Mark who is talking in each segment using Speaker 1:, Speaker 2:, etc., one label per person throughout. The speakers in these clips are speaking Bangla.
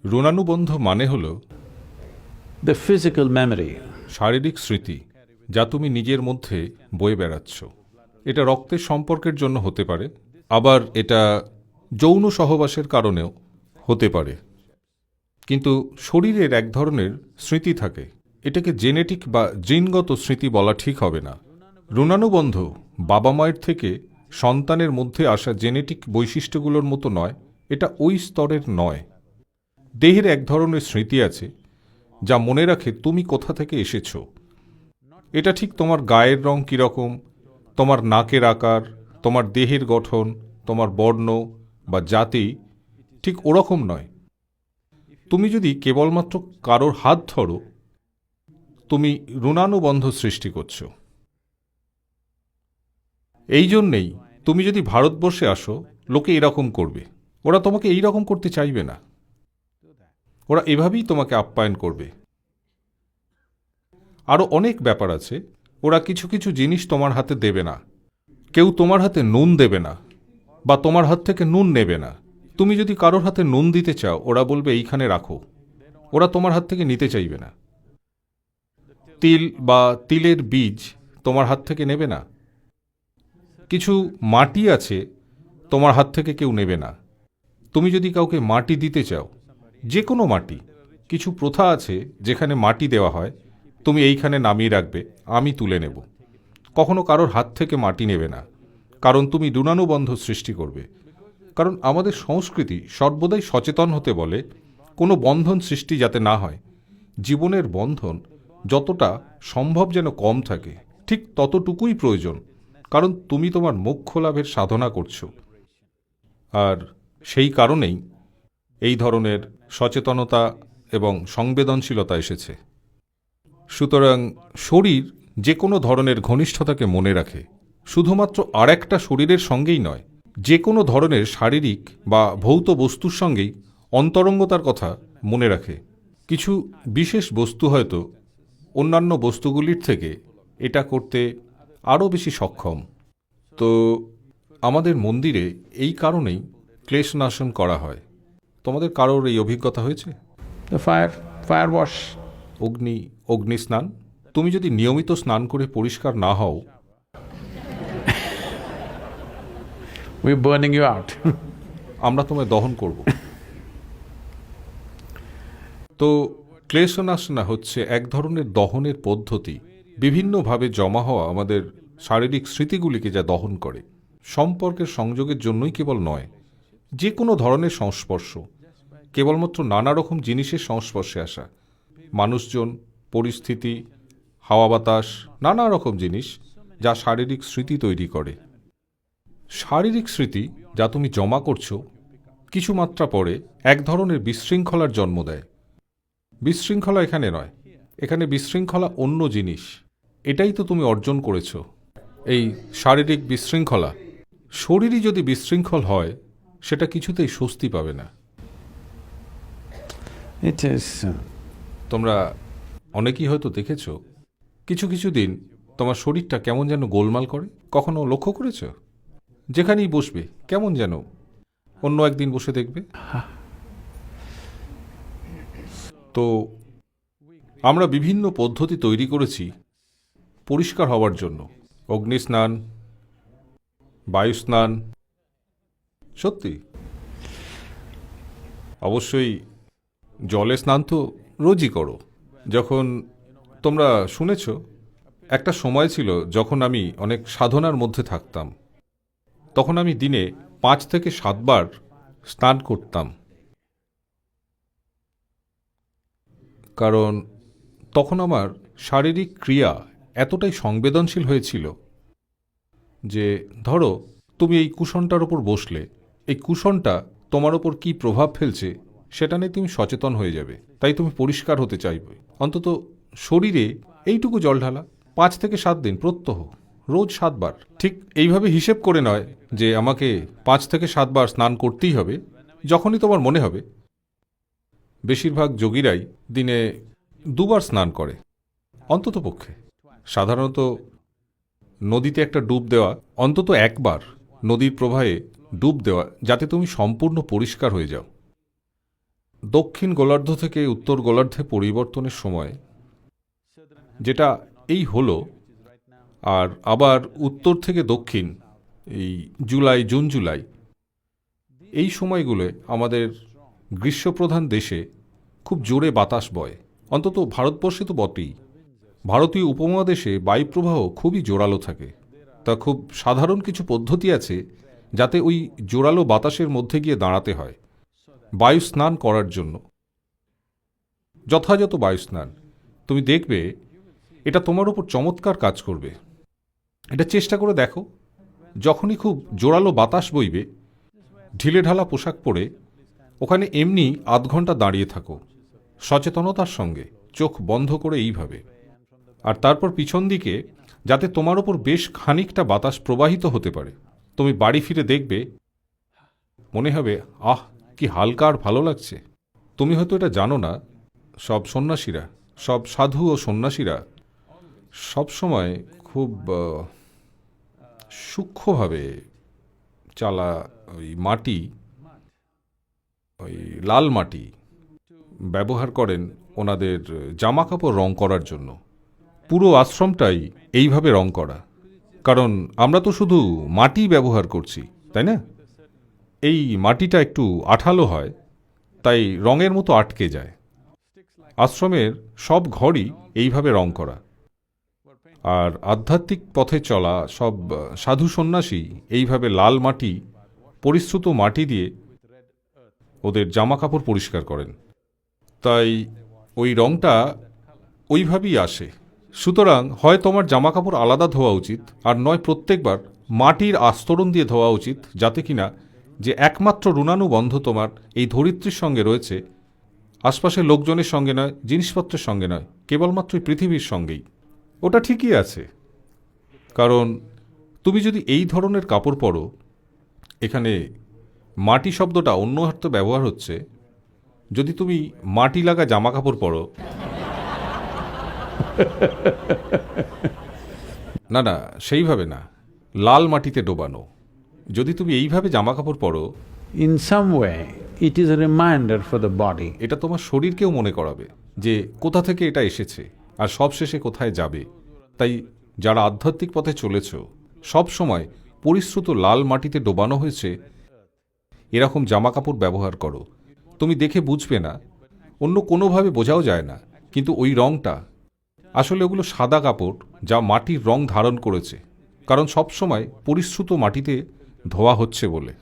Speaker 1: রুণানুবন্ধ মানে হল
Speaker 2: the physical memory.
Speaker 1: শারীরিক স্মৃতি যা তুমি নিজের মধ্যে বয়ে বেড়াচ্ছ। এটা রক্তের সম্পর্কের জন্য হতে পারে, আবার এটা যৌন সহবাসের কারণেও হতে পারে। কিন্তু শরীরের এক ধরনের স্মৃতি থাকে, এটাকে জেনেটিক বা জিনগত স্মৃতি বলা ঠিক হবে না। রুণানুবন্ধ বাবা মায়ের থেকে সন্তানের মধ্যে আসা জেনেটিক বৈশিষ্ট্যগুলোর মতো নয়, এটা ওই স্তরের নয়। দেহের এক ধরনের স্মৃতি আছে যা মনে রাখে তুমি কোথা থেকে এসেছো। এটা ঠিক তোমার গায়ের রং কীরকম, তোমার নাকের আকার, তোমার দেহের গঠন, তোমার বর্ণ বা জাতি ঠিক ওরকম নয়। তুমি যদি কেবলমাত্র কারোর হাত ধরো, তুমি রুণানুবন্ধ সৃষ্টি করছো। এই জন্যেই তুমি যদি ভারতবর্ষে আসো, লোকে এরকম করবে। ওরা তোমাকে এই রকম করতে চাইবে না, ওরা এভাবেই তোমাকে আপ্যায়ন করবে। আরও অনেক ব্যাপার আছে। ওরা কিছু কিছু জিনিস তোমার হাতে দেবে না। কেউ তোমার হাতে নুন দেবে না, বা তোমার হাত থেকে নুন নেবে না। তুমি যদি কারোর হাতে নুন দিতে চাও, ওরা বলবে এইখানে রাখো। ওরা তোমার হাত থেকে নিতে চাইবে না। তিল বা তিলের বীজ তোমার হাত থেকে নেবে না। কিছু মাটি আছে, তোমার হাত থেকে কেউ নেবে না। তুমি যদি কাউকে মাটি দিতে চাও, যে কোনো মাটি, কিছু প্রথা আছে যেখানে মাটি দেওয়া হয়, তুমি এইখানে নামিয়ে রাখবে, আমি তুলে নেব। কখনো কারোর হাত থেকে মাটি নেবে না, কারণ তুমি রুণানুবন্ধ সৃষ্টি করবে। কারণ আমাদের সংস্কৃতি সর্বদাই সচেতন হতে বলে কোনো বন্ধন সৃষ্টি যাতে না হয়। জীবনের বন্ধন যতটা সম্ভব যেন কম থাকে, ঠিক ততটুকুই প্রয়োজন, কারণ তুমি তোমার মোক্ষ লাভের সাধনা করছো। আর সেই কারণেই এই ধরনের সচেতনতা এবং সংবেদনশীলতা এসেছে। সুতরাং শরীর যে কোনো ধরনের ঘনিষ্ঠতাকে মনে রাখে, শুধুমাত্র আর একটা শরীরের সঙ্গেই নয়, যে কোনো ধরনের শারীরিক বা ভৌত বস্তুর সঙ্গেই অন্তরঙ্গতার কথা মনে রাখে। কিছু বিশেষ বস্তু হয়তো অন্যান্য বস্তুগুলির থেকে এটা করতে আরও বেশি সক্ষম। তো আমাদের মন্দিরে এই কারণেই ক্লেশনাশন করা হয়। তোমাদের কারোর এই অভিজ্ঞতা হয়েছে?
Speaker 2: The fire wash.
Speaker 1: অগ্নি স্নান। তুমি যদি নিয়মিত স্নান করে পরিষ্কার না হও,
Speaker 2: We're burning you out.
Speaker 1: আমরা তোমায় দহন করব। তো ক্লেশনাসনা হচ্ছে এক ধরনের দহনের পদ্ধতি, বিভিন্নভাবে জমা হওয়া আমাদের শারীরিক স্মৃতিগুলিকে যা দহন করে। সম্পর্কের সংযোগের জন্যই কেবল নয়, যে কোনো ধরনের সংস্পর্শ, কেবলমাত্র নানা রকম জিনিসের সংস্পর্শে আসা, মানুষজন, পরিস্থিতি, হাওয়া বাতাস, নানা রকম জিনিস যা শারীরিক স্মৃতি তৈরি করে। শারীরিক স্মৃতি যা তুমি জমা করছো, কিছু মাত্রা পরে এক ধরনের বিশৃঙ্খলার জন্ম দেয়। বিশৃঙ্খলা এখানে নয়, এখানে বিশৃঙ্খলা অন্য জিনিস। এটাই তো তুমি অর্জন করেছো, এই শারীরিক বিশৃঙ্খলা। শরীরই যদি বিশৃঙ্খল হয়, সেটা কিছুতেই স্বস্তি পাবে না।
Speaker 2: It is.
Speaker 1: তোমরা অনেকেই হয়তো দেখেছ, কিছু কিছু দিন তোমার শরীরটা কেমন যেন গোলমাল করে। কখনো লক্ষ্য করেছ? যেখানেই বসবে কেমন যেন, অন্য একদিন বসে দেখবে। তো আমরা বিভিন্ন পদ্ধতি তৈরি করেছি পরিষ্কার হওয়ার জন্য। অগ্নিস্নান, বায়ুস্নান। সত্যি, অবশ্যই জলে স্নান তো রোজই করো। যখন তোমরা শুনেছ, একটা সময় ছিল যখন আমি অনেক সাধনার মধ্যে থাকতাম, তখন আমি দিনে 5 থেকে 7 বার স্নান করতাম। কারণ তখন আমার শারীরিক ক্রিয়া এতটাই সংবেদনশীল হয়েছিল যে, ধরো তুমি এই কুশনটার ওপর বসলে, এই কুশনটা তোমার ওপর কী প্রভাব ফেলছে সেটা নিয়ে তুমি সচেতন হয়ে যাবে। তাই তুমি পরিষ্কার হতে চাইবে। অন্তত শরীরে এইটুকু জল ঢালা, 5 থেকে 7 দিন প্রত্যহ, রোজ 7 বার। ঠিক এইভাবে হিসেব করে নয় যে আমাকে 5 থেকে 7 বার স্নান করতেই হবে, যখনই তোমার মনে হবে। বেশিরভাগ যোগীরাই দিনে 2 বার স্নান করে অন্তত পক্ষে। সাধারণত নদীতে একটা ডুব দেওয়া, অন্তত 1 বার নদীর প্রবাহে ডুব দেওয়া, যাতে তুমি সম্পূর্ণ পরিষ্কার হয়ে যাও। দক্ষিণ গোলার্ধ থেকে উত্তর গোলার্ধে পরিবর্তনের সময় যেটা এই হলো, আর আবার উত্তর থেকে দক্ষিণ এই জুন জুলাই এই সময়গুলো আমাদের গ্রীষ্মপ্রধান দেশে খুব জোরে বাতাস বয়। অন্তত ভারতবর্ষে তো বটেই। ভারতীয় উপমহাদেশে বায়ুপ্রবাহ খুবই জোরালো থাকে। তা খুব সাধারণ কিছু পদ্ধতি আছে যাতে ওই জোরালো বাতাসের মধ্যে গিয়ে দাঁড়াতে হয় বায়ু স্নান করার জন্য। যথাযথ বায়ু স্নান, তুমি দেখবে এটা তোমার উপর চমৎকার কাজ করবে। এটা চেষ্টা করে দেখো। যখনই খুব জোরালো বাতাস বইবে, ঢিলেঢালা পোশাক পরে ওখানে এমনি আধ ঘন্টা দাঁড়িয়ে থাকো, সচেতনতার সঙ্গে, চোখ বন্ধ করে এইভাবে। আর তারপর পিছন দিকে যাতে তোমার ওপর বেশ খানিকটা বাতাস প্রবাহিত হতে পারে। তুমি বাড়ি ফিরে দেখবে মনে হবে, আহ কি হালকা আর ভালো লাগছে। তুমি হয়তো এটা জানো না, সব সন্ন্যাসীরা, সব সাধু ও সন্ন্যাসীরা সবসময় খুব সূক্ষ্মভাবে ওই মাটি, ওই লাল মাটি ব্যবহার করেন ওনাদের জামা কাপড় রং করার জন্য। পুরো আশ্রমটাই এইভাবে রং করা, কারণ আমরা তো শুধু মাটি ব্যবহার করছি, তাই না? এই মাটিটা একটু আঠালো হয়, তাই রঙের মতো আটকে যায়। আশ্রমের সব ঘরই এইভাবে রং করা। আর আধ্যাত্মিক পথে চলা সব সাধু সন্ন্যাসী এইভাবে লাল মাটি, পরিশ্রুত মাটি দিয়ে ওদের জামা কাপড় পরিষ্কার করেন। তাই ওই রংটা ওইভাবেই আসে। সুতরাং হয় তোমার জামা কাপড় আলাদা ধোয়া উচিত, আর নয় প্রত্যেকবার মাটির আস্তরণ দিয়ে ধোয়া উচিত, যাতে কিনা যে একমাত্র ঋণানুবন্ধ তোমার এই ধরিত্রীর সঙ্গে রয়েছে, আশপাশের লোকজনের সঙ্গে নয়, জিনিসপত্রের সঙ্গে নয়, কেবলমাত্র পৃথিবীর সঙ্গেই। ওটা ঠিকই আছে, কারণ তুমি যদি এই ধরনের কাপড় পরো, এখানে মাটি শব্দটা অন্য অর্থে ব্যবহার হচ্ছে। যদি তুমি মাটি লাগা জামা কাপড় পরো, না না সেইভাবে না, লাল মাটিতে ডোবানো, যদি তুমি এইভাবে জামা কাপড় পরো,
Speaker 2: In some way, it is a reminder for the body.
Speaker 1: এটা তোমার শরীরকেও মনে করাবে যে কোথা থেকে এটা এসেছে আর সবশেষে কোথায় যাবে। তাই যারা আধ্যাত্মিক পথে চলেছ, সব সময় পরিশ্রুত লাল মাটিতে ডোবানো হয়েছে এরকম জামা কাপড় ব্যবহার করো। তুমি দেখে বুঝবে না, অন্য কোনোভাবে বোঝাও যায় না, কিন্তু ওই রঙটা আসলে ওগুলো সাদা কাপড় যা মাটির রং ধারণ করেছে, কারণ সব সময় পরিশ্রুত মাটিতে ধোয়া হচ্ছে বলে।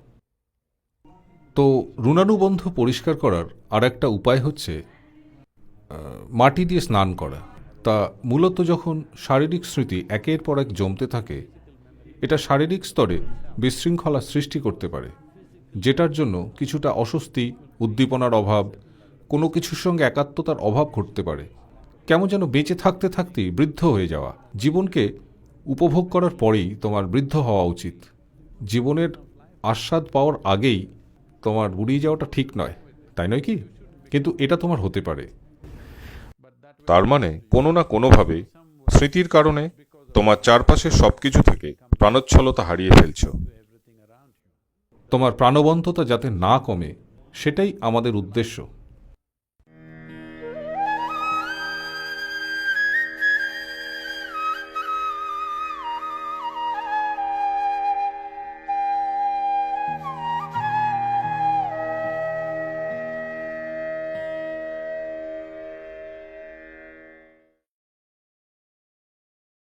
Speaker 1: তো ঋণানুবন্ধ পরিষ্কার করার আর একটা উপায় হচ্ছে মাটি দিয়ে স্নান করা। তা মূলত যখন শারীরিক স্মৃতি একের পর এক জমতে থাকে, এটা শারীরিক স্তরে বিশৃঙ্খলা সৃষ্টি করতে পারে, যেটার জন্য কিছুটা অস্বস্তি, উদ্দীপনার অভাব, কোনো কিছুর সঙ্গে একাত্মতার অভাব ঘটতে পারে। কেমন যেন বেঁচে থাকতে থাকতেই বৃদ্ধ হয়ে যাওয়া। জীবনকে উপভোগ করার পরেই তোমার বৃদ্ধ হওয়া উচিত। জীবনের আস্বাদ পাওয়ার আগেই তোমার বুড়িয়ে যাওয়াটা ঠিক নয়, তাই নয় কি? কিন্তু এটা তোমার হতে পারে। তার মানে কোনো না কোনোভাবে স্মৃতির কারণে তোমার চারপাশের সবকিছু থেকে প্রাণোচ্ছলতা হারিয়ে ফেলছ। তোমার প্রাণবন্ততা যাতে না কমে, সেটাই আমাদের উদ্দেশ্য।